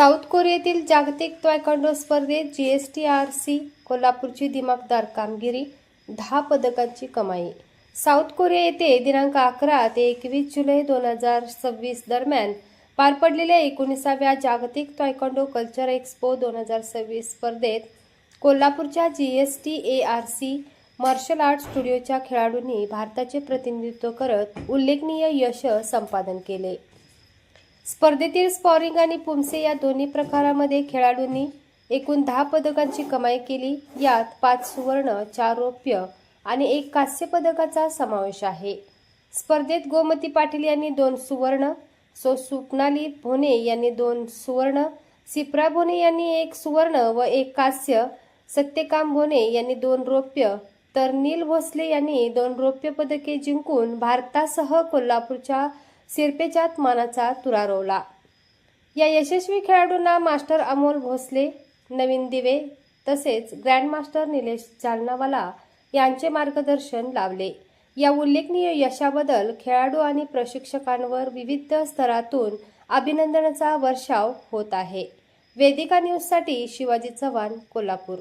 South कोरियातील जागतिक taekwondo स्पर्धेत GSTRC कोल्हापूरची दिमाखदार कामगिरी, 10 पदकांची कमाई। साऊथ कोरिया येथे दिनांक 11 ते 21 जुलै 2026 दरम्यान पार पडलेल्या 19व्या जागतिक तायक्वांडो कल्चर एक्स्पो 2026 स्पर्धेत कोल्हापूरच्या GSTARC मार्शल आर्ट स्टुडिओच्या खेळाडूंनी भारताचे प्रतिनिधित्व करत उल्लेखनीय यश संपादन केले। स्पर्धेतील स्पॉरिंग आणि पुमसे या दोन्ही प्रकारांमध्ये खेळाडूंनी एकूण 10 पदकांची कमाई केली। यात 5 सुवर्ण, 4 रौप्य आणि 1 कांस्य पदकाचा समावेश आहे। स्पर्धेत गोमती पाटील यांनी 2 सुवर्ण, स्वप्नाली भोने यांनी 2 सुवर्ण, सिप्रा भोने यांनी 1 सुवर्ण व 1 कांस्य, सत्यकाम भोने यांनी 2 रौप्य तर नील भोसले यांनी 2 रौप्य पदके जिंकून भारतासह कोल्हापूरच्या सिरपेचात मानाचा तुरा रोवला। या यशस्वी खेळाडूंना मास्टर अमोल भोसले, नवीन दिवे तसेच ग्रँडमास्टर निलेश जालनावाला यांचे मार्गदर्शन लाभले। या उल्लेखनीय यशाबद्दल खेळाडू आणि प्रशिक्षकांवर विविध स्तरातून अभिनंदनाचा वर्षाव होत आहे। वेदिका न्यूजसाठी शिवाजी चव्हाण, कोल्हापूर।